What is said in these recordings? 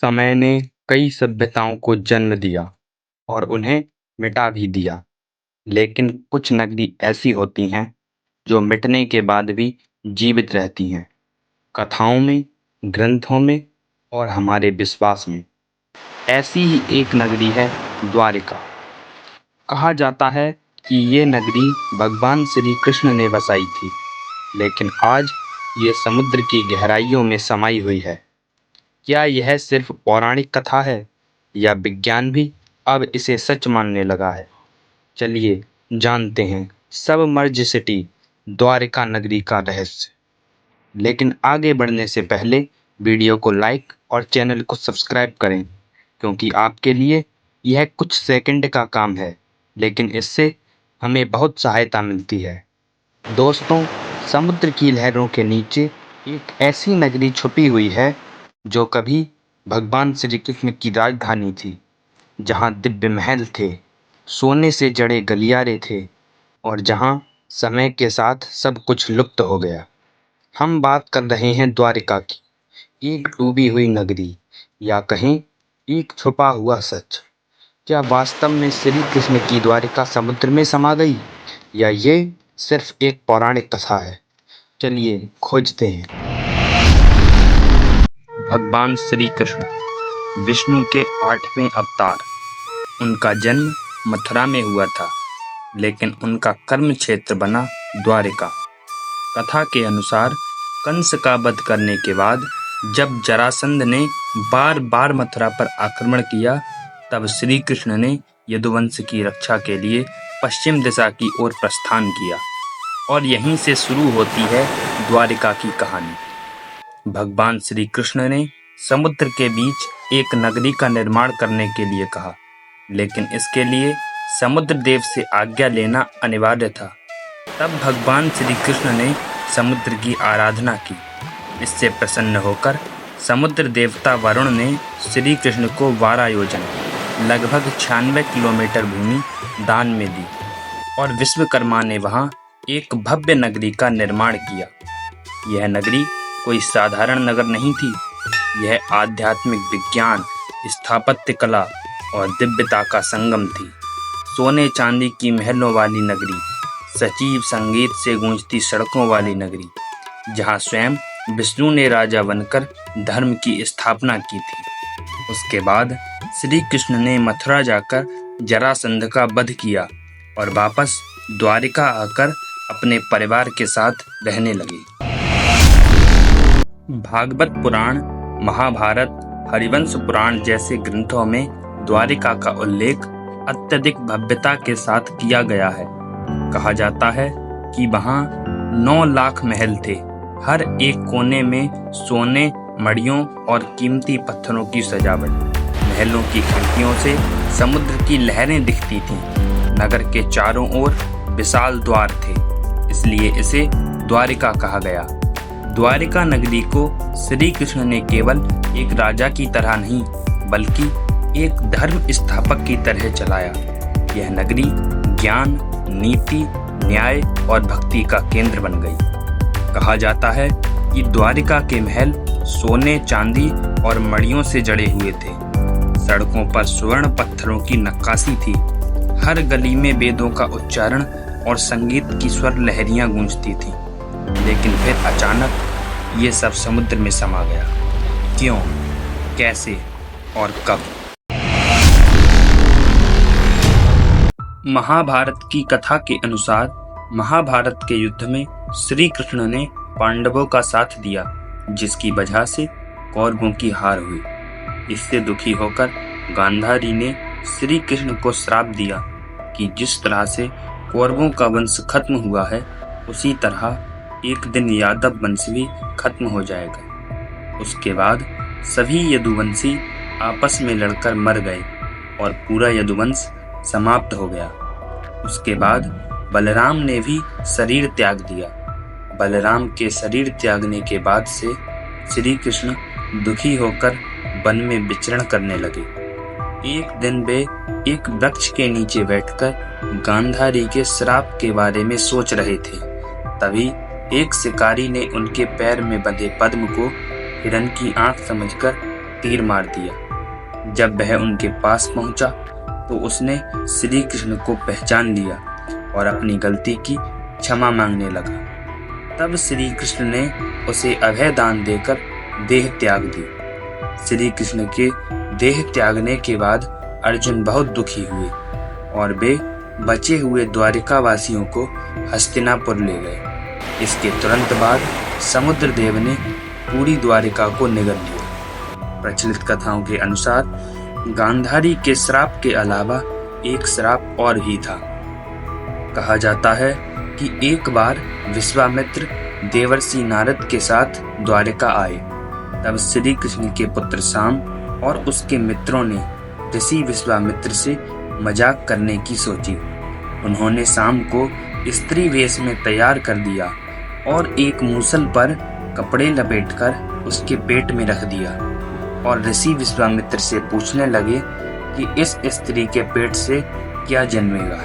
समय ने कई सभ्यताओं को जन्म दिया और उन्हें मिटा भी दिया। लेकिन कुछ नगरी ऐसी होती हैं जो मिटने के बाद भी जीवित रहती हैं, कथाओं में, ग्रंथों में और हमारे विश्वास में। ऐसी ही एक नगरी है द्वारिका। कहा जाता है कि ये नगरी भगवान श्री कृष्ण ने बसाई थी, लेकिन आज ये समुद्र की गहराइयों में समाई हुई है। क्या यह सिर्फ पौराणिक कथा है या विज्ञान भी अब इसे सच मानने लगा है? चलिए जानते हैं सबमर्ज सिटी द्वारिका नगरी का रहस्य। लेकिन आगे बढ़ने से पहले वीडियो को लाइक और चैनल को सब्सक्राइब करें, क्योंकि आपके लिए यह कुछ सेकंड का काम है, लेकिन इससे हमें बहुत सहायता मिलती है। दोस्तों, समुद्र की लहरों के नीचे एक ऐसी नगरी छुपी हुई है जो कभी भगवान श्री कृष्ण की राजधानी थी, जहाँ दिव्य महल थे, सोने से जड़े गलियारे थे और जहाँ समय के साथ सब कुछ लुप्त हो गया। हम बात कर रहे हैं द्वारिका की, एक डूबी हुई नगरी, या कहें एक छुपा हुआ सच। क्या वास्तव में श्री कृष्ण की द्वारिका समुद्र में समा गई, या ये सिर्फ एक पौराणिक कथा है? चलिए खोजते हैं। भगवान श्री कृष्ण विष्णु के 8वें अवतार। उनका जन्म मथुरा में हुआ था, लेकिन उनका कर्म क्षेत्र बना द्वारिका। कथा के अनुसार कंस का वध करने के बाद जब जरासंध ने बार बार मथुरा पर आक्रमण किया, तब श्री कृष्ण ने यदुवंश की रक्षा के लिए पश्चिम दिशा की ओर प्रस्थान किया, और यहीं से शुरू होती है द्वारिका की कहानी। भगवान श्री कृष्ण ने समुद्र के बीच एक नगरी का निर्माण करने के लिए कहा, लेकिन इसके लिए समुद्र देव से आज्ञा लेना अनिवार्य था। तब भगवान श्री कृष्ण ने समुद्र की आराधना की। इससे प्रसन्न होकर समुद्र देवता वरुण ने श्री कृष्ण को वारा योजन लगभग 96 किलोमीटर भूमि दान में दी, और विश्वकर्मा ने वहां एक भव्य नगरी का निर्माण किया। यह नगरी कोई साधारण नगर नहीं थी। यह आध्यात्मिक विज्ञान, स्थापत्य कला और दिव्यता का संगम थी। सोने चांदी की महलों वाली नगरी, सजीव संगीत से गूंजती सड़कों वाली नगरी, जहां स्वयं विष्णु ने राजा बनकर धर्म की स्थापना की थी। उसके बाद श्री कृष्ण ने मथुरा जाकर जरासंध का वध किया और वापस द्वारिका आकर अपने परिवार के साथ रहने लगे। भागवत पुराण, महाभारत, हरिवंश पुराण जैसे ग्रंथों में द्वारिका का उल्लेख अत्यधिक भव्यता के साथ किया गया है। कहा जाता है कि वहां 9 लाख महल थे। हर एक कोने में सोने, मड़ियों और कीमती पत्थरों की सजावट। महलों की खिड़कियों से समुद्र की लहरें दिखती थीं। नगर के चारों ओर विशाल द्वार थे, इसलिए इसे द्वारिका कहा गया। द्वारिका नगरी को श्री कृष्ण ने केवल एक राजा की तरह नहीं, बल्कि एक धर्म स्थापक की तरह चलाया। यह नगरी ज्ञान, नीति, न्याय और भक्ति का केंद्र बन गई। कहा जाता है कि द्वारिका के महल सोने, चांदी और मड़ियों से जड़े हुए थे। सड़कों पर स्वर्ण पत्थरों की नक्काशी थी। हर गली में वेदों का उच्चारण और संगीत की स्वर लहरियां गूंजती थीं। लेकिन फिर अचानक ये सब समुद्र में समा गया। क्यों, कैसे और कब? महाभारत की कथा के अनुसार महाभारत के युद्ध में श्री कृष्ण ने पांडवों का साथ दिया, जिसकी वजह से कौरवों की हार हुई। इससे दुखी होकर गांधारी ने श्री कृष्ण को श्राप दिया कि जिस तरह से कौरवों का वंश खत्म हुआ है, उसी तरह एक दिन यादव वंश भी खत्म हो जाएगा। उसके बाद सभी यदुवंशी आपस में लड़कर मर गए और पूरा यदुवंश समाप्त हो गया। उसके बाद बलराम ने भी शरीर त्याग दिया। बलराम के शरीर त्यागने के बाद से श्री कृष्ण दुखी होकर वन में विचरण करने लगे। एक दिन वे एक वृक्ष के नीचे बैठकर गांधारी के श्राप के बारे में सोच रहे थे। तभी एक शिकारी ने उनके पैर में बंधे पद्म को हिरण की आंख समझकर तीर मार दिया। जब वह उनके पास पहुंचा तो उसने श्री कृष्ण को पहचान लिया और अपनी गलती की क्षमा मांगने लगा। तब श्री कृष्ण ने उसे अभय दान देकर देह त्याग दी। श्री कृष्ण के देह त्यागने के बाद अर्जुन बहुत दुखी हुए और वे बचे हुए द्वारिका वासियों को हस्तिनापुर ले गए। इसके तुरंत बाद समुद्र देव ने पूरी द्वारिका को निगल लिया। प्रचलित कथाओं के अनुसार गांधारी के श्राप के अलावा एक श्राप और भी था। कहा जाता है कि एक बार विश्वामित्र देवर्षि नारद के साथ द्वारिका आए। तब श्री कृष्ण के पुत्र शाम और उसके मित्रों ने ऋषि विश्वामित्र से मजाक करने की सोची। उन्होंने शाम को स्त्री वेश में तैयार कर दिया और एक मूसल पर कपड़े लपेटकर उसके पेट में रख दिया और ऋषि विश्वामित्र से पूछने लगे कि इस स्त्री के पेट से क्या जन्मेगा।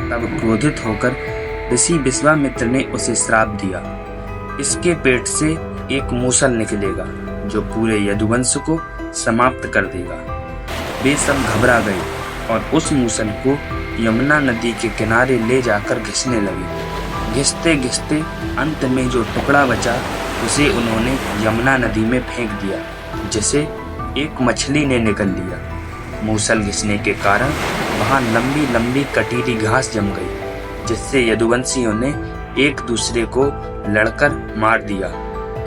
तब क्रोधित होकर ऋषि विश्वामित्र ने उसे श्राप दिया, इसके पेट से एक मूसल निकलेगा जो पूरे यदुवंश को समाप्त कर देगा। वे सब घबरा गए और उस मूसल को यमुना नदी के किनारे ले जाकर घिसने लगे। घिसते घिसते अंत में जो टुकड़ा बचा उसे उन्होंने यमुना नदी में फेंक दिया, जिसे एक मछली ने निगल लिया। मूसल घिसने के कारण वहां लंबी लंबी कटीली घास जम गई, जिससे यदुवंशियों ने एक दूसरे को लड़कर मार दिया।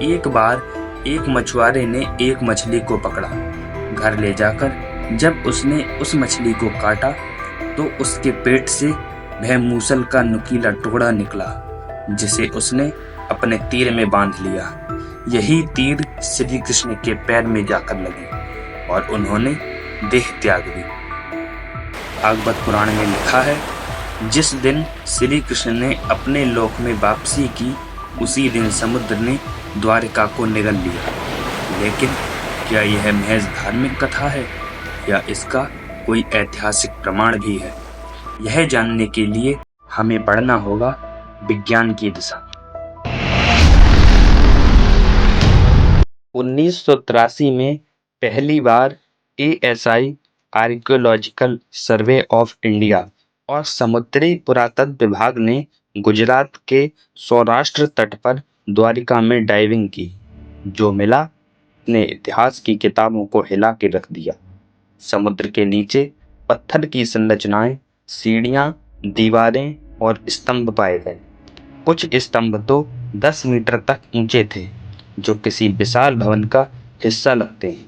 एक बार एक मछुआरे ने एक मछली को पकड़ा। घर ले जाकर जब उसने उस मछली को काटा तो उसके पेट से वह मूसल का नुकीला टुकड़ा निकला, जिसे उसने अपने तीर में बांध लिया। यही तीर श्री कृष्ण के पैर में जाकर लगी और उन्होंने देह त्याग दी। भागवत पुराण में लिखा है, जिस दिन श्री कृष्ण ने अपने लोक में वापसी की उसी दिन समुद्र ने द्वारिका को निगल लिया। लेकिन क्या यह महज धार्मिक कथा है या इसका कोई ऐतिहासिक प्रमाण भी है? यह जानने के लिए हमें पढ़ना होगा विज्ञान की दिशा। 1983 में पहली बार ASI archaeological survey of India और समुद्री पुरातत्व विभाग ने गुजरात के सौराष्ट्र तट पर द्वारिका में डाइविंग की। जो मिला ने इतिहास की किताबों को हिला के रख दिया। समुद्र के नीचे पत्थर की संरचनाएं, सीढ़ियां, दीवारें और स्तंभ पाए गए। कुछ स्तंभ तो 10 मीटर तक ऊंचे थे, जो किसी विशाल भवन का हिस्सा लगते हैं।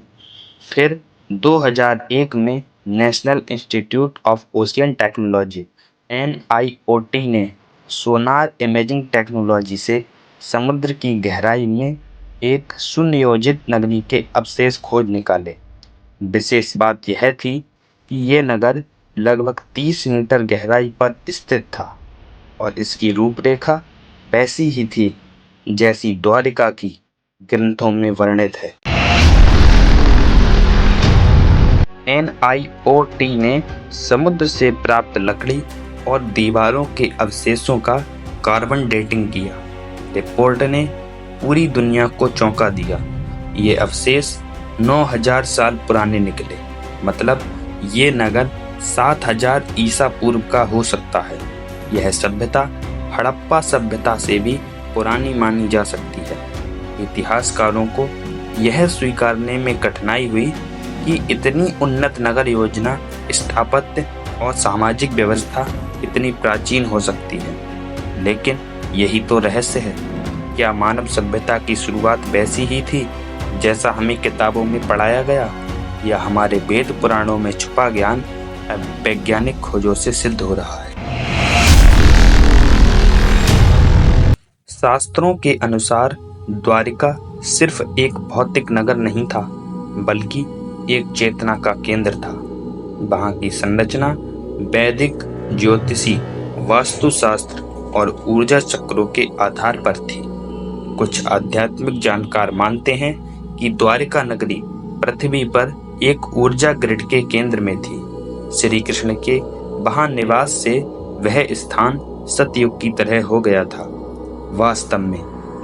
फिर 2001 में national institute of ocean technology NIOT ने सोनार इमेजिंग टेक्नोलॉजी से समुद्र की गहराई में एक सुनियोजित नगरी के अवशेष खोज निकाले। विशेष बात यह थी कि ये नगर लगभग 30 मीटर गहराई पर स्थित था और इसकी रूपरेखा वैसी ही थी जैसी द्वारिका की ग्रंथों में वर्णित है। NIOT ने समुद्र से प्राप्त लकड़ी और दीवारों के अवशेषों का कार्बन डेटिंग किया। रिपोर्ट ने पूरी दुनिया को चौंका दिया। ये अवशेष 9000 साल पुराने निकले। मतलब ये नगर 7000 ईसा पूर्व का हो सकता है। यह सभ्यता हड़प्पा सभ्यता से भी पुरानी मानी जा सकती है। इतिहासकारों को यह स्वीकारने में कठिनाई हुई कि इतनी उन्नत नगर योजना, स्थापत्य और सामाजिक व्यवस्था इतनी प्राचीन हो सकती है। लेकिन यही तो रहस्य है। क्या मानव सभ्यता की शुरुआत वैसी ही थी जैसा हमें किताबों में पढ़ाया गया, या हमारे वेद पुराणों में छुपा ज्ञान अब वैज्ञानिक खोजों से सिद्ध हो रहा है? शास्त्रों के अनुसार द्वारिका सिर्फ एक भौतिक नगर नहीं था, बल्कि एक चेतना का केंद्र था। वहाँ की संरचना वैदिक ज्योतिषी, वास्तुशास्त्र और ऊर्जा चक्रों के आधार पर थी। कुछ आध्यात्मिक जानकार मानते हैं कि द्वारिका नगरी पृथ्वी पर एक ऊर्जा ग्रिड के केंद्र में थी। श्री कृष्ण के वहां निवास से वह स्थान सतयुग की तरह हो गया था। वास्तव में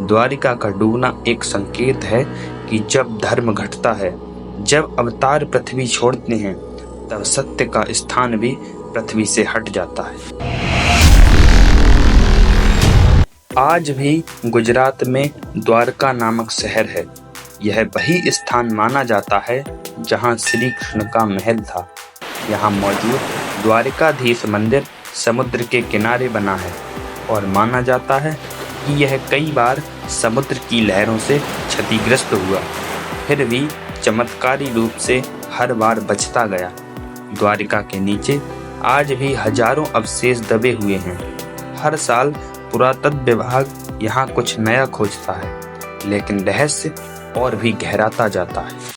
द्वारिका का डूबना एक संकेत है कि जब धर्म घटता है, जब अवतार पृथ्वी छोड़ते हैं तब सत्य का स्थान भी पृथ्वी से हट जाता है। आज भी गुजरात में द्वारका नामक शहर है। यह वही स्थान माना जाता है जहां श्री कृष्ण का महल था। यहाँ मौजूद द्वारिकाधीश मंदिर समुद्र के किनारे बना है और माना जाता है कि यह कई बार समुद्र की लहरों से क्षतिग्रस्त हुआ, फिर भी चमत्कारी रूप से हर बार बचता गया। द्वारिका के नीचे आज भी हजारों अवशेष दबे हुए हैं। हर साल पुरातत्व विभाग यहाँ कुछ नया खोजता है, लेकिन रहस्य और भी गहराता जाता है।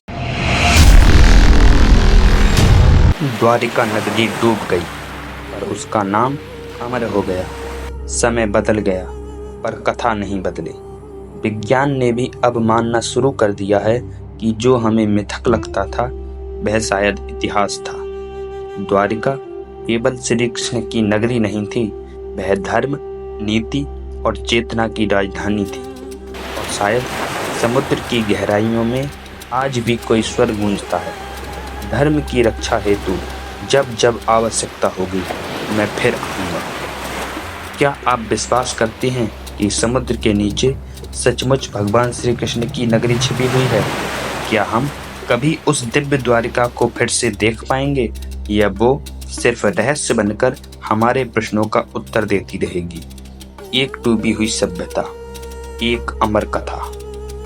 द्वारिका नगरी डूब गई, पर उसका नाम अमर हो गया। समय बदल गया, पर कथा नहीं बदली। विज्ञान ने भी अब मानना शुरू कर दिया है कि जो हमें मिथक लगता था वह शायद इतिहास था। द्वारिका केवल श्री कृष्ण की नगरी नहीं थी, वह धर्म, नीति और चेतना की राजधानी थी। और शायद समुद्र की गहराइयों में आज भी कोई स्वर गूंजता है। धर्म की रक्षा हेतु जब जब आवश्यकता होगी मैं फिर आऊँगा। क्या आप विश्वास करते हैं कि समुद्र के नीचे सचमुच भगवान श्री कृष्ण की नगरी छिपी हुई है? क्या हम कभी उस दिव्य द्वारिका को फिर से देख पाएंगे, या वो सिर्फ रहस्य बनकर हमारे प्रश्नों का उत्तर देती रहेगी? एक डूबी हुई सभ्यता, एक अमर कथा।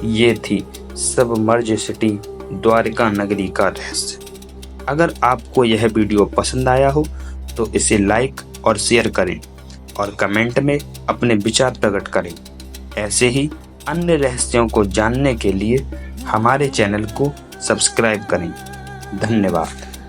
ये थी सबमर्ज सिटी द्वारिका नगरी का रहस्य। अगर आपको यह वीडियो पसंद आया हो तो इसे लाइक और शेयर करें और कमेंट में अपने विचार प्रकट करें। ऐसे ही अन्य रहस्यों को जानने के लिए हमारे चैनल को सब्सक्राइब करें। धन्यवाद।